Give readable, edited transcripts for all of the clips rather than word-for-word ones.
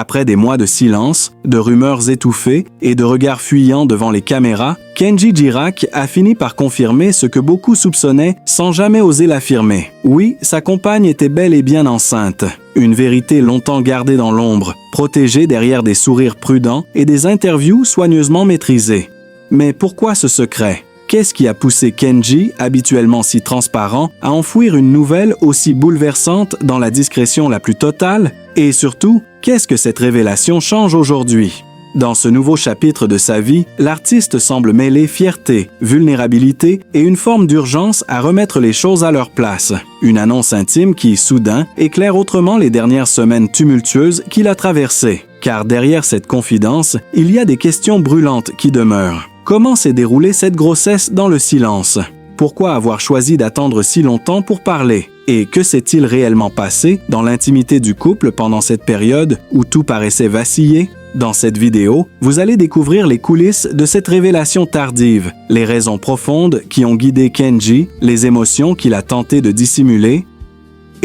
Après des mois de silence, de rumeurs étouffées et de regards fuyants devant les caméras, Kenji Girac a fini par confirmer ce que beaucoup soupçonnaient sans jamais oser l'affirmer. Oui, sa compagne était bel et bien enceinte. Une vérité longtemps gardée dans l'ombre, protégée derrière des sourires prudents et des interviews soigneusement maîtrisées. Mais pourquoi ce secret? Qu'est-ce qui a poussé Kenji, habituellement si transparent, à enfouir une nouvelle aussi bouleversante dans la discrétion la plus totale? Et surtout, qu'est-ce que cette révélation change aujourd'hui? Dans ce nouveau chapitre de sa vie, l'artiste semble mêler fierté, vulnérabilité et une forme d'urgence à remettre les choses à leur place. Une annonce intime qui, soudain, éclaire autrement les dernières semaines tumultueuses qu'il a traversées. Car derrière cette confidence, il y a des questions brûlantes qui demeurent. Comment s'est déroulée cette grossesse dans le silence? Pourquoi avoir choisi d'attendre si longtemps pour parler? Et que s'est-il réellement passé dans l'intimité du couple pendant cette période où tout paraissait vaciller? Dans cette vidéo, vous allez découvrir les coulisses de cette révélation tardive, les raisons profondes qui ont guidé Kenji, les émotions qu'il a tenté de dissimuler,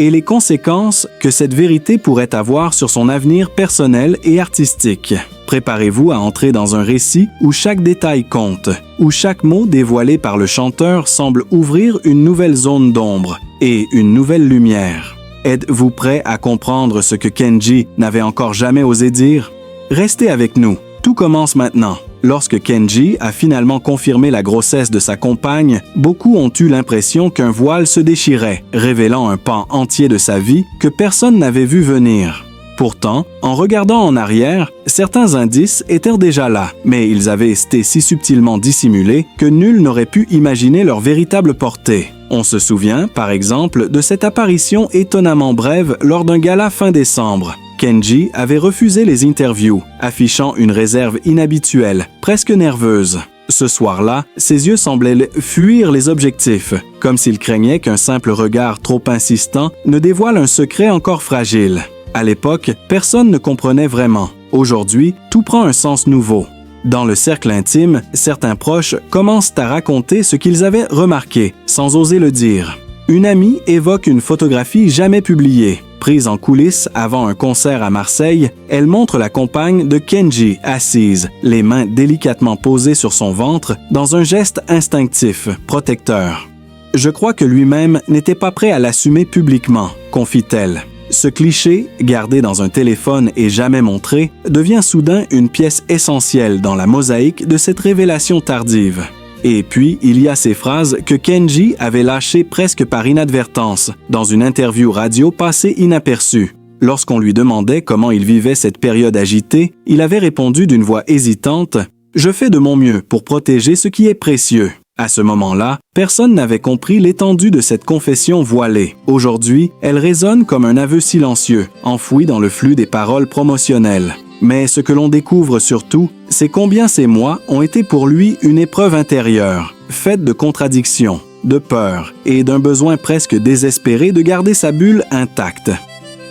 et les conséquences que cette vérité pourrait avoir sur son avenir personnel et artistique. Préparez-vous à entrer dans un récit où chaque détail compte, où chaque mot dévoilé par le chanteur semble ouvrir une nouvelle zone d'ombre et une nouvelle lumière. Êtes-vous prêt à comprendre ce que Kenji n'avait encore jamais osé dire? Restez avec nous, tout commence maintenant. Lorsque Kenji a finalement confirmé la grossesse de sa compagne, beaucoup ont eu l'impression qu'un voile se déchirait, révélant un pan entier de sa vie que personne n'avait vu venir. Pourtant, en regardant en arrière, certains indices étaient déjà là, mais ils avaient été si subtilement dissimulés que nul n'aurait pu imaginer leur véritable portée. On se souvient, par exemple, de cette apparition étonnamment brève lors d'un gala fin décembre. Kenji avait refusé les interviews, affichant une réserve inhabituelle, presque nerveuse. Ce soir-là, ses yeux semblaient fuir les objectifs, comme s'il craignait qu'un simple regard trop insistant ne dévoile un secret encore fragile. À l'époque, personne ne comprenait vraiment. Aujourd'hui, tout prend un sens nouveau. Dans le cercle intime, certains proches commencent à raconter ce qu'ils avaient remarqué, sans oser le dire. Une amie évoque une photographie jamais publiée. Prise en coulisses avant un concert à Marseille, elle montre la compagne de Kenji assise, les mains délicatement posées sur son ventre, dans un geste instinctif, protecteur. « Je crois que lui-même n'était pas prêt à l'assumer publiquement », confie-t-elle. Ce cliché, gardé dans un téléphone et jamais montré, devient soudain une pièce essentielle dans la mosaïque de cette révélation tardive. Et puis, il y a ces phrases que Kenji avait lâchées presque par inadvertance, dans une interview radio passée inaperçue. Lorsqu'on lui demandait comment il vivait cette période agitée, il avait répondu d'une voix hésitante « Je fais de mon mieux pour protéger ce qui est précieux ». À ce moment-là, personne n'avait compris l'étendue de cette confession voilée. Aujourd'hui, elle résonne comme un aveu silencieux, enfoui dans le flux des paroles promotionnelles. Mais ce que l'on découvre surtout, c'est combien ces mois ont été pour lui une épreuve intérieure, faite de contradictions, de peur et d'un besoin presque désespéré de garder sa bulle intacte.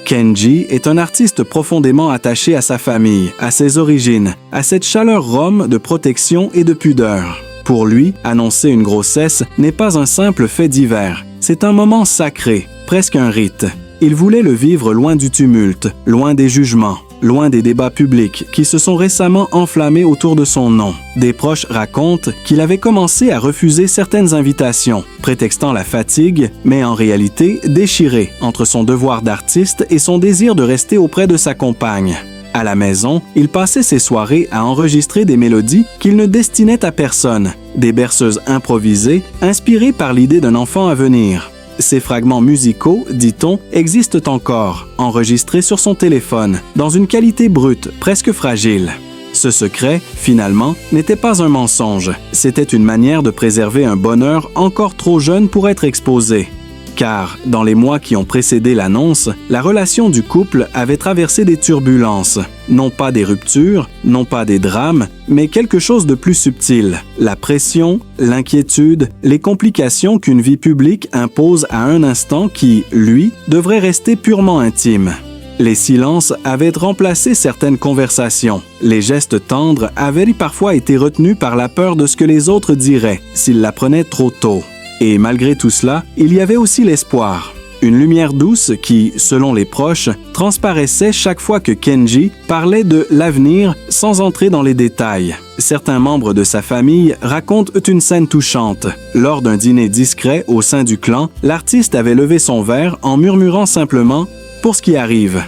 Kenji est un artiste profondément attaché à sa famille, à ses origines, à cette chaleur rome de protection et de pudeur. Pour lui, annoncer une grossesse n'est pas un simple fait divers, c'est un moment sacré, presque un rite. Il voulait le vivre loin du tumulte, loin des jugements, loin des débats publics qui se sont récemment enflammés autour de son nom. Des proches racontent qu'il avait commencé à refuser certaines invitations, prétextant la fatigue, mais en réalité déchiré entre son devoir d'artiste et son désir de rester auprès de sa compagne. À la maison, il passait ses soirées à enregistrer des mélodies qu'il ne destinait à personne, des berceuses improvisées, inspirées par l'idée d'un enfant à venir. Ces fragments musicaux, dit-on, existent encore, enregistrés sur son téléphone, dans une qualité brute, presque fragile. Ce secret, finalement, n'était pas un mensonge, c'était une manière de préserver un bonheur encore trop jeune pour être exposé. Car, dans les mois qui ont précédé l'annonce, la relation du couple avait traversé des turbulences. Non pas des ruptures, non pas des drames, mais quelque chose de plus subtil. La pression, l'inquiétude, les complications qu'une vie publique impose à un instant qui, lui, devrait rester purement intime. Les silences avaient remplacé certaines conversations. Les gestes tendres avaient parfois été retenus par la peur de ce que les autres diraient s'ils l'apprenaient trop tôt. Et malgré tout cela, il y avait aussi l'espoir. Une lumière douce qui, selon les proches, transparaissait chaque fois que Kenji parlait de l'avenir sans entrer dans les détails. Certains membres de sa famille racontent une scène touchante. Lors d'un dîner discret au sein du clan, l'artiste avait levé son verre en murmurant simplement « pour ce qui arrive ».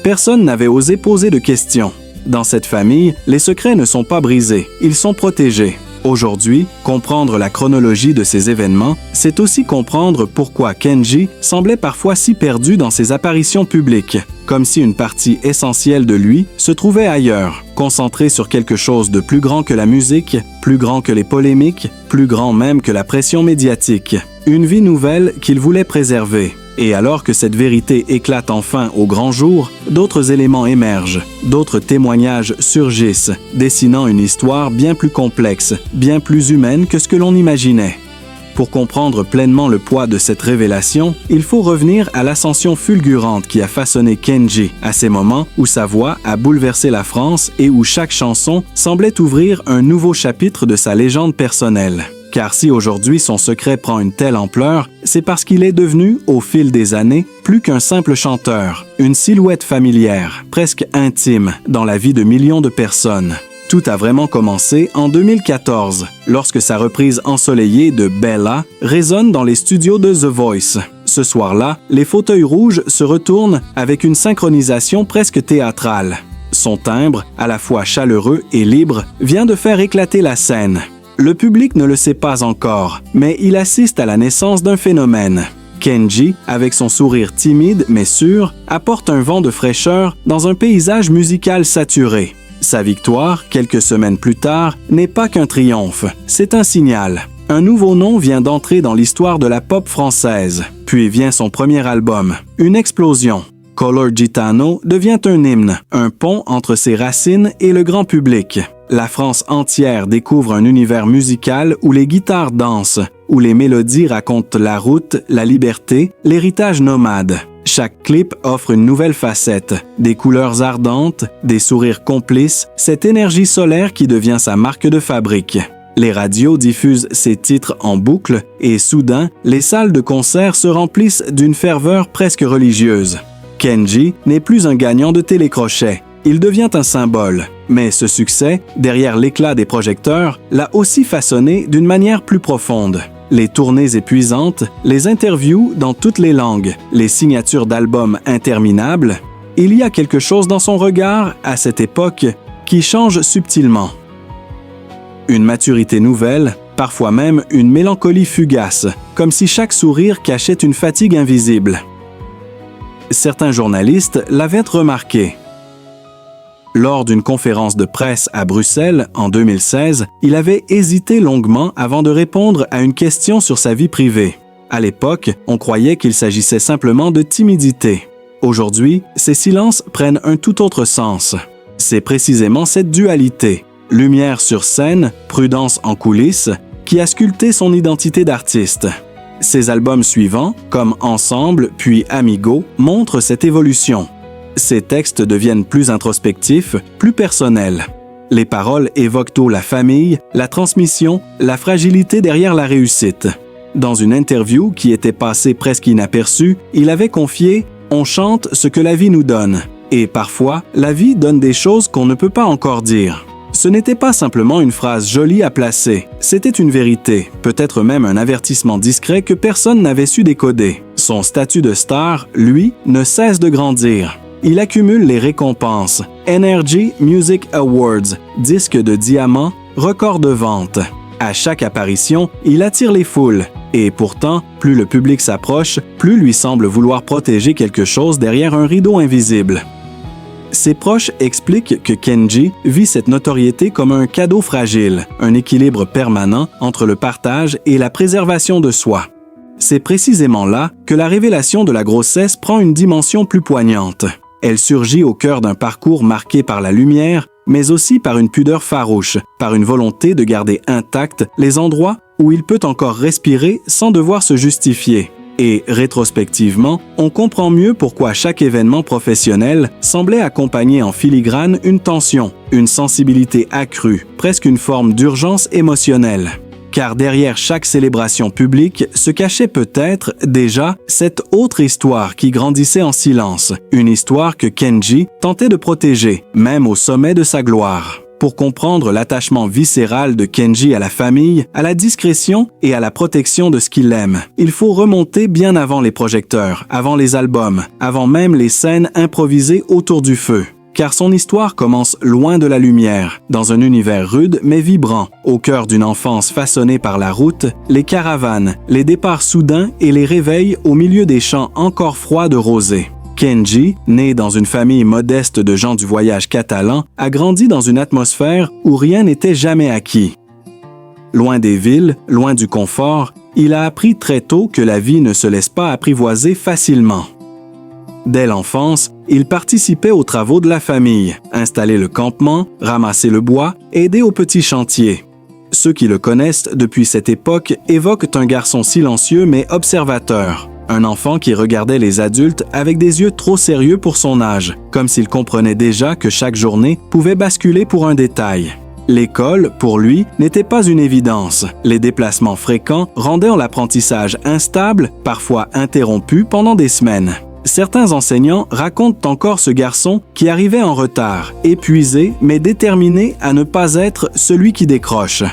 Personne n'avait osé poser de questions. Dans cette famille, les secrets ne sont pas brisés, ils sont protégés. Aujourd'hui, comprendre la chronologie de ces événements, c'est aussi comprendre pourquoi Kenji semblait parfois si perdu dans ses apparitions publiques, comme si une partie essentielle de lui se trouvait ailleurs, concentrée sur quelque chose de plus grand que la musique, plus grand que les polémiques, plus grand même que la pression médiatique. Une vie nouvelle qu'il voulait préserver. Et alors que cette vérité éclate enfin au grand jour, d'autres éléments émergent, d'autres témoignages surgissent, dessinant une histoire bien plus complexe, bien plus humaine que ce que l'on imaginait. Pour comprendre pleinement le poids de cette révélation, il faut revenir à l'ascension fulgurante qui a façonné Kenji, à ces moments où sa voix a bouleversé la France et où chaque chanson semblait ouvrir un nouveau chapitre de sa légende personnelle. Car si aujourd'hui son secret prend une telle ampleur, c'est parce qu'il est devenu, au fil des années, plus qu'un simple chanteur, une silhouette familière, presque intime, dans la vie de millions de personnes. Tout a vraiment commencé en 2014, lorsque sa reprise ensoleillée de Bella résonne dans les studios de The Voice. Ce soir-là, les fauteuils rouges se retournent avec une synchronisation presque théâtrale. Son timbre, à la fois chaleureux et libre, vient de faire éclater la scène. Le public ne le sait pas encore, mais il assiste à la naissance d'un phénomène. Kenji, avec son sourire timide mais sûr, apporte un vent de fraîcheur dans un paysage musical saturé. Sa victoire, quelques semaines plus tard, n'est pas qu'un triomphe, c'est un signal. Un nouveau nom vient d'entrer dans l'histoire de la pop française. Puis vient son premier album, une explosion. Color Gitano devient un hymne, un pont entre ses racines et le grand public. La France entière découvre un univers musical où les guitares dansent, où les mélodies racontent la route, la liberté, l'héritage nomade. Chaque clip offre une nouvelle facette, des couleurs ardentes, des sourires complices, cette énergie solaire qui devient sa marque de fabrique. Les radios diffusent ces titres en boucle et soudain, les salles de concert se remplissent d'une ferveur presque religieuse. Kenji n'est plus un gagnant de télécrochet, il devient un symbole. Mais ce succès, derrière l'éclat des projecteurs, l'a aussi façonné d'une manière plus profonde. Les tournées épuisantes, les interviews dans toutes les langues, les signatures d'albums interminables, il y a quelque chose dans son regard, à cette époque, qui change subtilement. Une maturité nouvelle, parfois même une mélancolie fugace, comme si chaque sourire cachait une fatigue invisible. Certains journalistes l'avaient remarqué. Lors d'une conférence de presse à Bruxelles en 2016, il avait hésité longuement avant de répondre à une question sur sa vie privée. À l'époque, on croyait qu'il s'agissait simplement de timidité. Aujourd'hui, ces silences prennent un tout autre sens. C'est précisément cette dualité, lumière sur scène, prudence en coulisses, qui a sculpté son identité d'artiste. Ses albums suivants, comme Ensemble puis Amigo, montrent cette évolution. Ses textes deviennent plus introspectifs, plus personnels. Les paroles évoquent tôt la famille, la transmission, la fragilité derrière la réussite. Dans une interview qui était passée presque inaperçue, il avait confié « On chante ce que la vie nous donne ». Et parfois, la vie donne des choses qu'on ne peut pas encore dire. Ce n'était pas simplement une phrase jolie à placer, c'était une vérité, peut-être même un avertissement discret que personne n'avait su décoder. Son statut de star, lui, ne cesse de grandir. Il accumule les récompenses, Energy Music Awards, disque de diamant, record de vente. À chaque apparition, il attire les foules. Et pourtant, plus le public s'approche, plus lui semble vouloir protéger quelque chose derrière un rideau invisible. Ses proches expliquent que Kenji vit cette notoriété comme un cadeau fragile, un équilibre permanent entre le partage et la préservation de soi. C'est précisément là que la révélation de la grossesse prend une dimension plus poignante. Elle surgit au cœur d'un parcours marqué par la lumière, mais aussi par une pudeur farouche, par une volonté de garder intacts les endroits où il peut encore respirer sans devoir se justifier. Et, rétrospectivement, on comprend mieux pourquoi chaque événement professionnel semblait accompagner en filigrane une tension, une sensibilité accrue, presque une forme d'urgence émotionnelle. car derrière chaque célébration publique se cachait peut-être déjà cette autre histoire qui grandissait en silence, une histoire que Kenji tentait de protéger, même au sommet de sa gloire. Pour comprendre l'attachement viscéral de Kenji à la famille, à la discrétion et à la protection de ce qu'il aime, il faut remonter bien avant les projecteurs, avant les albums, avant même les scènes improvisées autour du feu. Car son histoire commence loin de la lumière, dans un univers rude mais vibrant, au cœur d'une enfance façonnée par la route, les caravanes, les départs soudains et les réveils au milieu des champs encore froids de rosée. Kenji, né dans une famille modeste de gens du voyage catalan, a grandi dans une atmosphère où rien n'était jamais acquis. Loin des villes, loin du confort, il a appris très tôt que la vie ne se laisse pas apprivoiser facilement. Dès l'enfance, il participait aux travaux de la famille, installer le campement, ramasser le bois, aider aux petits chantiers. Ceux qui le connaissent depuis cette époque évoquent un garçon silencieux mais observateur. Un enfant qui regardait les adultes avec des yeux trop sérieux pour son âge, comme s'il comprenait déjà que chaque journée pouvait basculer pour un détail. L'école, pour lui, n'était pas une évidence. Les déplacements fréquents rendaient l'apprentissage instable, parfois interrompu pendant des semaines. Certains enseignants racontent encore ce garçon qui arrivait en retard, épuisé mais déterminé à ne pas être celui qui décroche.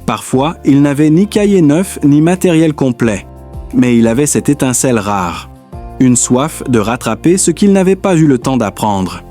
Parfois, il n'avait ni cahier neuf ni matériel complet. Mais il avait cette étincelle rare, une soif de rattraper ce qu'il n'avait pas eu le temps d'apprendre.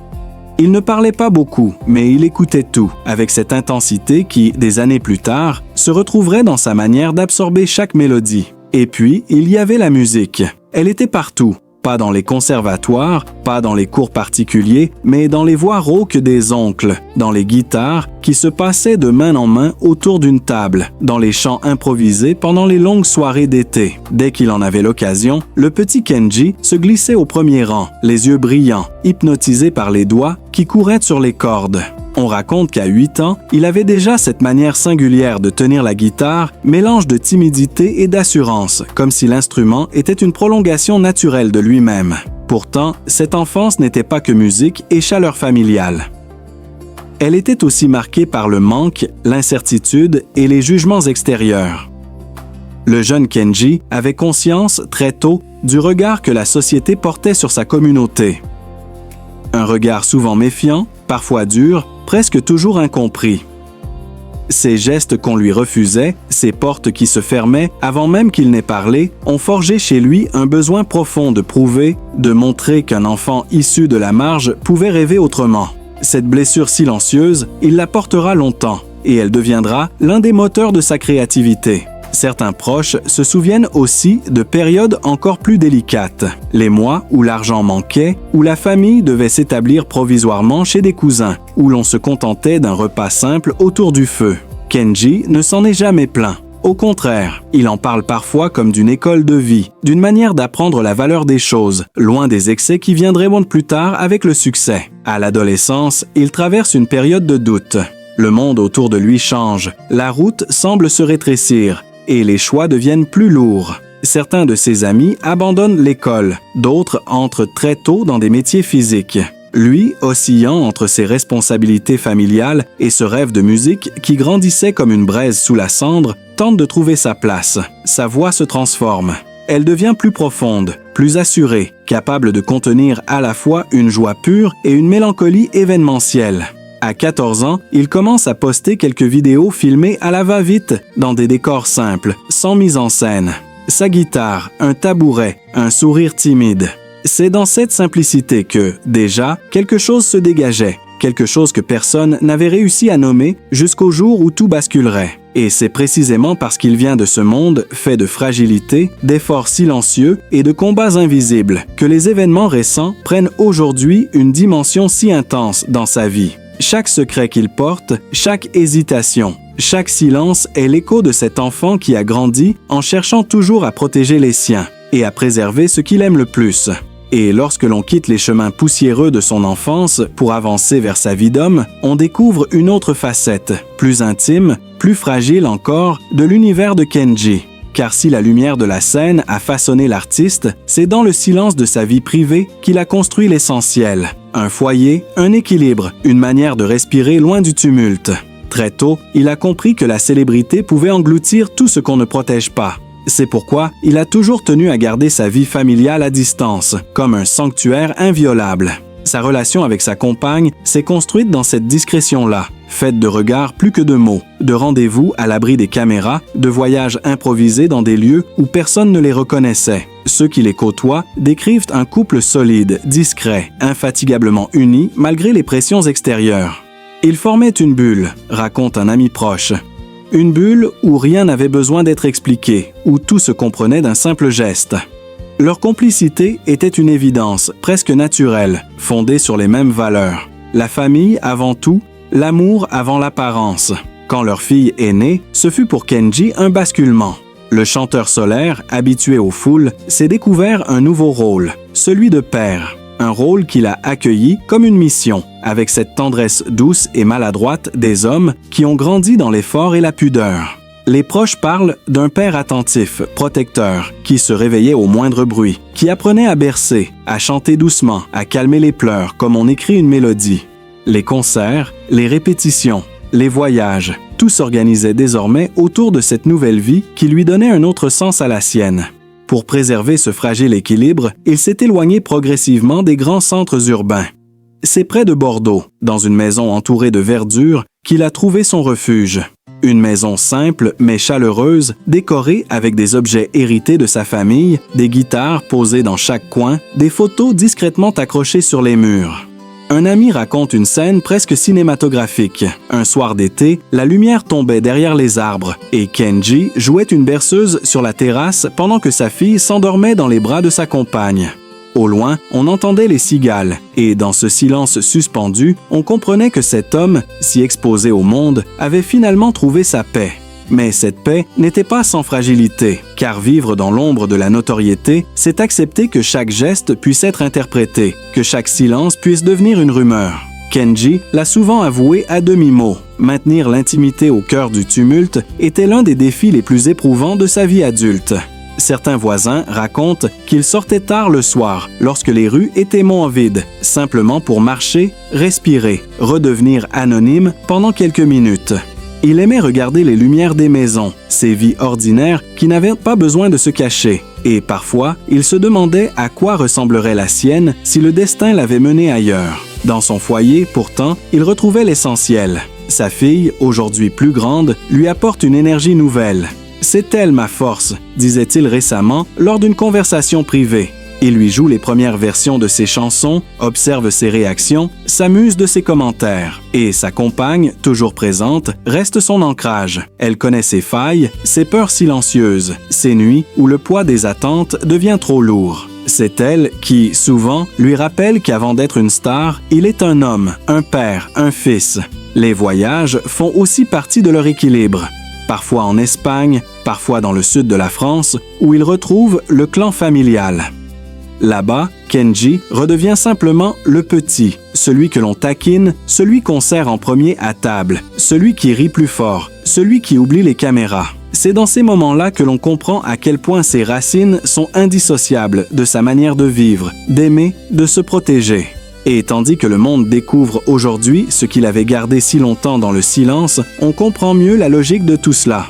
Il ne parlait pas beaucoup, mais il écoutait tout, avec cette intensité qui, des années plus tard, se retrouverait dans sa manière d'absorber chaque mélodie. Et puis, il y avait la musique. Elle était partout. Pas dans les conservatoires, pas dans les cours particuliers, mais dans les voix rauques des oncles, dans les guitares qui se passaient de main en main autour d'une table, dans les chants improvisés pendant les longues soirées d'été. Dès qu'il en avait l'occasion, le petit Kenji se glissait au premier rang, les yeux brillants, hypnotisé par les doigts qui couraient sur les cordes. On raconte qu'à 8 ans, il avait déjà cette manière singulière de tenir la guitare, mélange de timidité et d'assurance, comme si l'instrument était une prolongation naturelle de lui-même. Pourtant, cette enfance n'était pas que musique et chaleur familiale. Elle était aussi marquée par le manque, l'incertitude et les jugements extérieurs. Le jeune Kenji avait conscience, très tôt, du regard que la société portait sur sa communauté. Un regard souvent méfiant, parfois dur, presque toujours incompris. Ces gestes qu'on lui refusait, ces portes qui se fermaient avant même qu'il n'ait parlé, ont forgé chez lui un besoin profond de prouver, de montrer qu'un enfant issu de la marge pouvait rêver autrement. Cette blessure silencieuse, il la portera longtemps, et elle deviendra l'un des moteurs de sa créativité. Certains proches se souviennent aussi de périodes encore plus délicates, les mois où l'argent manquait, où la famille devait s'établir provisoirement chez des cousins, où l'on se contentait d'un repas simple autour du feu. Kenji ne s'en est jamais plaint. Au contraire, il en parle parfois comme d'une école de vie, d'une manière d'apprendre la valeur des choses, loin des excès qui viendraient plus tard avec le succès. À l'adolescence, il traverse une période de doute. Le monde autour de lui change, la route semble se rétrécir, et les choix deviennent plus lourds. Certains de ses amis abandonnent l'école, d'autres entrent très tôt dans des métiers physiques. Lui, oscillant entre ses responsabilités familiales et ce rêve de musique qui grandissait comme une braise sous la cendre, tente de trouver sa place. Sa voix se transforme. Elle devient plus profonde, plus assurée, capable de contenir à la fois une joie pure et une mélancolie événementielle. À 14 ans, il commence à poster quelques vidéos filmées à la va-vite, dans des décors simples, sans mise en scène. Sa guitare, un tabouret, un sourire timide. C'est dans cette simplicité que, déjà, quelque chose se dégageait, quelque chose que personne n'avait réussi à nommer jusqu'au jour où tout basculerait. Et c'est précisément parce qu'il vient de ce monde fait de fragilité, d'efforts silencieux et de combats invisibles que les événements récents prennent aujourd'hui une dimension si intense dans sa vie. Chaque secret qu'il porte, chaque hésitation, chaque silence est l'écho de cet enfant qui a grandi en cherchant toujours à protéger les siens et à préserver ce qu'il aime le plus. Et lorsque l'on quitte les chemins poussiéreux de son enfance pour avancer vers sa vie d'homme, on découvre une autre facette, plus intime, plus fragile encore, de l'univers de Kenji. Car si la lumière de la scène a façonné l'artiste, c'est dans le silence de sa vie privée qu'il a construit l'essentiel. Un foyer, un équilibre, une manière de respirer loin du tumulte. Très tôt, il a compris que la célébrité pouvait engloutir tout ce qu'on ne protège pas. C'est pourquoi il a toujours tenu à garder sa vie familiale à distance, comme un sanctuaire inviolable. Sa relation avec sa compagne s'est construite dans cette discrétion-là, faite de regards plus que de mots, de rendez-vous à l'abri des caméras, de voyages improvisés dans des lieux où personne ne les reconnaissait. Ceux qui les côtoient décrivent un couple solide, discret, infatigablement uni malgré les pressions extérieures. Ils formaient une bulle, raconte un ami proche. Une bulle où rien n'avait besoin d'être expliqué, où tout se comprenait d'un simple geste. Leur complicité était une évidence, presque naturelle, fondée sur les mêmes valeurs. La famille avant tout, l'amour avant l'apparence. Quand leur fille est née, ce fut pour Kenji un basculement. Le chanteur solaire, habitué aux foules, s'est découvert un nouveau rôle, celui de père. Un rôle qu'il a accueilli comme une mission, avec cette tendresse douce et maladroite des hommes qui ont grandi dans l'effort et la pudeur. Les proches parlent d'un père attentif, protecteur, qui se réveillait au moindre bruit, qui apprenait à bercer, à chanter doucement, à calmer les pleurs comme on écrit une mélodie. Les concerts, les répétitions, les voyages, tout s'organisait désormais autour de cette nouvelle vie qui lui donnait un autre sens à la sienne. Pour préserver ce fragile équilibre, il s'est éloigné progressivement des grands centres urbains. C'est près de Bordeaux, dans une maison entourée de verdure, qu'il a trouvé son refuge. Une maison simple mais chaleureuse, décorée avec des objets hérités de sa famille, des guitares posées dans chaque coin, des photos discrètement accrochées sur les murs. Un ami raconte une scène presque cinématographique. Un soir d'été, la lumière tombait derrière les arbres et Kenji jouait une berceuse sur la terrasse pendant que sa fille s'endormait dans les bras de sa compagne. Au loin, on entendait les cigales et dans ce silence suspendu, on comprenait que cet homme, si exposé au monde, avait finalement trouvé sa paix. Mais cette paix n'était pas sans fragilité, car vivre dans l'ombre de la notoriété, c'est accepter que chaque geste puisse être interprété, que chaque silence puisse devenir une rumeur. Kenji l'a souvent avoué à demi-mot. Maintenir l'intimité au cœur du tumulte était l'un des défis les plus éprouvants de sa vie adulte. Certains voisins racontent qu'il sortait tard le soir, lorsque les rues étaient moins vides, simplement pour marcher, respirer, redevenir anonyme pendant quelques minutes. Il aimait regarder les lumières des maisons, ces vies ordinaires qui n'avaient pas besoin de se cacher. Et parfois, il se demandait à quoi ressemblerait la sienne si le destin l'avait mené ailleurs. Dans son foyer, pourtant, il retrouvait l'essentiel. Sa fille, aujourd'hui plus grande, lui apporte une énergie nouvelle. « C'est elle ma force », disait-il récemment lors d'une conversation privée. Il lui joue les premières versions de ses chansons, observe ses réactions, s'amuse de ses commentaires. Et sa compagne, toujours présente, reste son ancrage. Elle connaît ses failles, ses peurs silencieuses, ses nuits où le poids des attentes devient trop lourd. C'est elle qui, souvent, lui rappelle qu'avant d'être une star, il est un homme, un père, un fils. Les voyages font aussi partie de leur équilibre. Parfois en Espagne, parfois dans le sud de la France, où il retrouve le clan familial. Là-bas, Kenji redevient simplement le petit, celui que l'on taquine, celui qu'on sert en premier à table, celui qui rit plus fort, celui qui oublie les caméras. C'est dans ces moments-là que l'on comprend à quel point ses racines sont indissociables de sa manière de vivre, d'aimer, de se protéger. Et tandis que le monde découvre aujourd'hui ce qu'il avait gardé si longtemps dans le silence, on comprend mieux la logique de tout cela.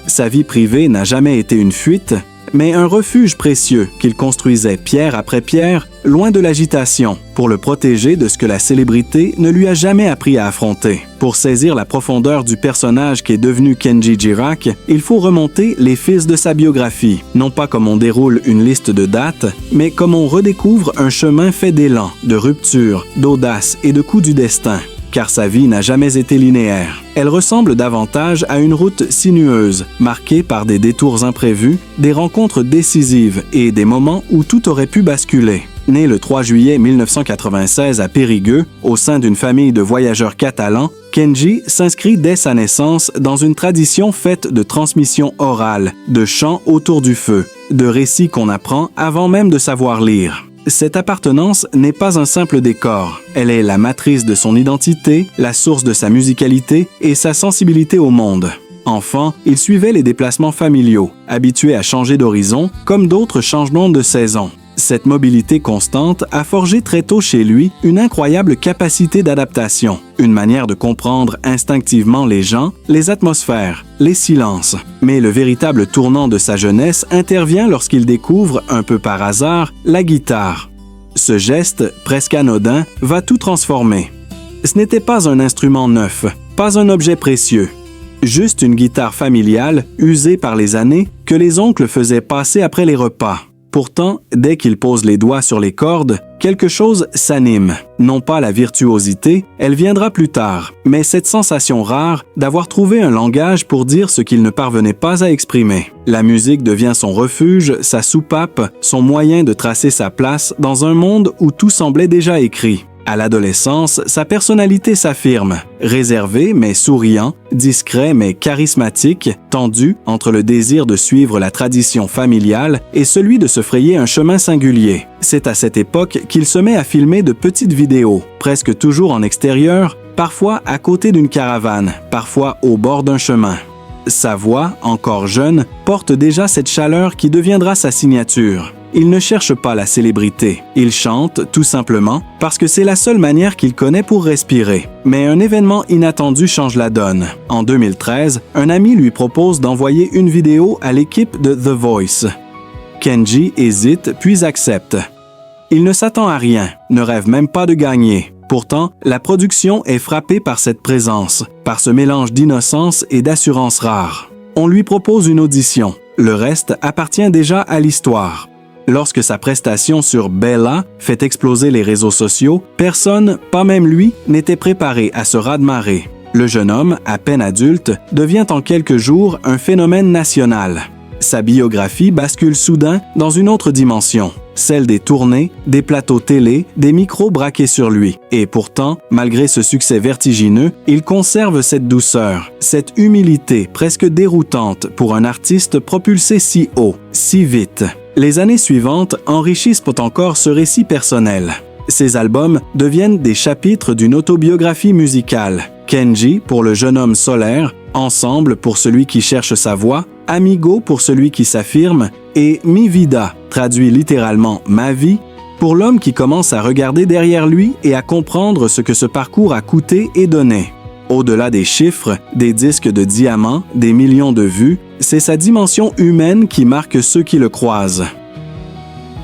Sa vie privée n'a jamais été une fuite, mais un refuge précieux qu'il construisait pierre après pierre, loin de l'agitation, pour le protéger de ce que la célébrité ne lui a jamais appris à affronter. Pour saisir la profondeur du personnage qu'est devenu Kenji Girac, il faut remonter les fils de sa biographie, non pas comme on déroule une liste de dates, mais comme on redécouvre un chemin fait d'élan, de rupture, d'audace et de coups du destin. Car sa vie n'a jamais été linéaire. Elle ressemble davantage à une route sinueuse, marquée par des détours imprévus, des rencontres décisives et des moments où tout aurait pu basculer. Né le 3 juillet 1996 à Périgueux, au sein d'une famille de voyageurs catalans, Kenji s'inscrit dès sa naissance dans une tradition faite de transmission orale, de chants autour du feu, de récits qu'on apprend avant même de savoir lire. Cette appartenance n'est pas un simple décor. Elle est la matrice de son identité, la source de sa musicalité et sa sensibilité au monde. Enfant, il suivait les déplacements familiaux, habitué à changer d'horizon, comme d'autres changements de saison. Cette mobilité constante a forgé très tôt chez lui une incroyable capacité d'adaptation, une manière de comprendre instinctivement les gens, les atmosphères, les silences. Mais le véritable tournant de sa jeunesse intervient lorsqu'il découvre, un peu par hasard, la guitare. Ce geste, presque anodin, va tout transformer. Ce n'était pas un instrument neuf, pas un objet précieux. Juste une guitare familiale, usée par les années, que les oncles faisaient passer après les repas. Pourtant, dès qu'il pose les doigts sur les cordes, quelque chose s'anime. Non pas la virtuosité, elle viendra plus tard, mais cette sensation rare d'avoir trouvé un langage pour dire ce qu'il ne parvenait pas à exprimer. La musique devient son refuge, sa soupape, son moyen de tracer sa place dans un monde où tout semblait déjà écrit. À l'adolescence, sa personnalité s'affirme, réservé mais souriant, discret mais charismatique, tendu entre le désir de suivre la tradition familiale et celui de se frayer un chemin singulier. C'est à cette époque qu'il se met à filmer de petites vidéos, presque toujours en extérieur, parfois à côté d'une caravane, parfois au bord d'un chemin. Sa voix, encore jeune, porte déjà cette chaleur qui deviendra sa signature. Il ne cherche pas la célébrité. Il chante, tout simplement, parce que c'est la seule manière qu'il connaît pour respirer. Mais un événement inattendu change la donne. En 2013, un ami lui propose d'envoyer une vidéo à l'équipe de The Voice. Kenji hésite, puis accepte. Il ne s'attend à rien, ne rêve même pas de gagner. Pourtant, la production est frappée par cette présence, par ce mélange d'innocence et d'assurance rare. On lui propose une audition. Le reste appartient déjà à l'histoire. Lorsque sa prestation sur Bella fait exploser les réseaux sociaux, personne, pas même lui, n'était préparé à ce raz-de-marée. Le jeune homme, à peine adulte, devient en quelques jours un phénomène national. Sa biographie bascule soudain dans une autre dimension, celle des tournées, des plateaux télé, des micros braqués sur lui. Et pourtant, malgré ce succès vertigineux, il conserve cette douceur, cette humilité presque déroutante pour un artiste propulsé si haut, si vite. Les années suivantes enrichissent encore ce récit personnel. Ces albums deviennent des chapitres d'une autobiographie musicale. Kenji pour le jeune homme solaire, Ensemble pour celui qui cherche sa voie, Amigo pour celui qui s'affirme et Mi Vida, traduit littéralement Ma vie, pour l'homme qui commence à regarder derrière lui et à comprendre ce que ce parcours a coûté et donné. Au-delà des chiffres, des disques de diamants, des millions de vues, c'est sa dimension humaine qui marque ceux qui le croisent.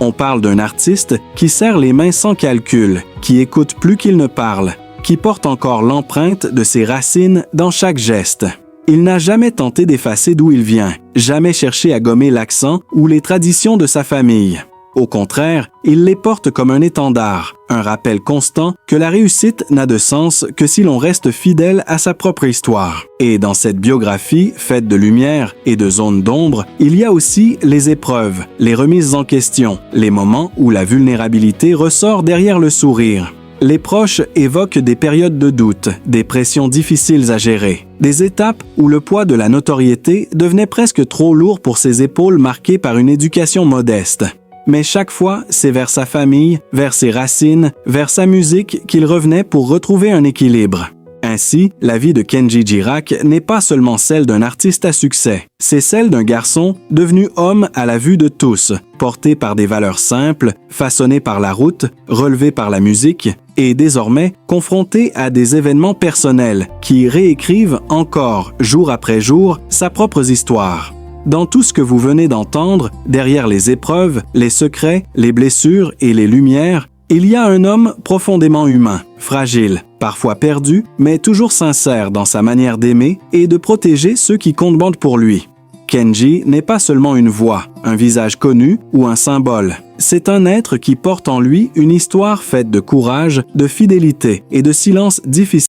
On parle d'un artiste qui serre les mains sans calcul, qui écoute plus qu'il ne parle, qui porte encore l'empreinte de ses racines dans chaque geste. Il n'a jamais tenté d'effacer d'où il vient, jamais cherché à gommer l'accent ou les traditions de sa famille. Au contraire, il les porte comme un étendard, un rappel constant que la réussite n'a de sens que si l'on reste fidèle à sa propre histoire. Et dans cette biographie, faite de lumière et de zones d'ombre, il y a aussi les épreuves, les remises en question, les moments où la vulnérabilité ressort derrière le sourire. Les proches évoquent des périodes de doute, des pressions difficiles à gérer, des étapes où le poids de la notoriété devenait presque trop lourd pour ses épaules marquées par une éducation modeste. Mais chaque fois, c'est vers sa famille, vers ses racines, vers sa musique qu'il revenait pour retrouver un équilibre. Ainsi, la vie de Kenji Girac n'est pas seulement celle d'un artiste à succès, c'est celle d'un garçon devenu homme à la vue de tous, porté par des valeurs simples, façonné par la route, relevé par la musique, et désormais confronté à des événements personnels qui réécrivent encore, jour après jour, sa propre histoire. Dans tout ce que vous venez d'entendre, derrière les épreuves, les secrets, les blessures et les lumières, il y a un homme profondément humain, fragile, parfois perdu, mais toujours sincère dans sa manière d'aimer et de protéger ceux qui comptent pour lui. Kenji n'est pas seulement une voix, un visage connu ou un symbole. C'est un être qui porte en lui une histoire faite de courage, de fidélité et de silence difficile.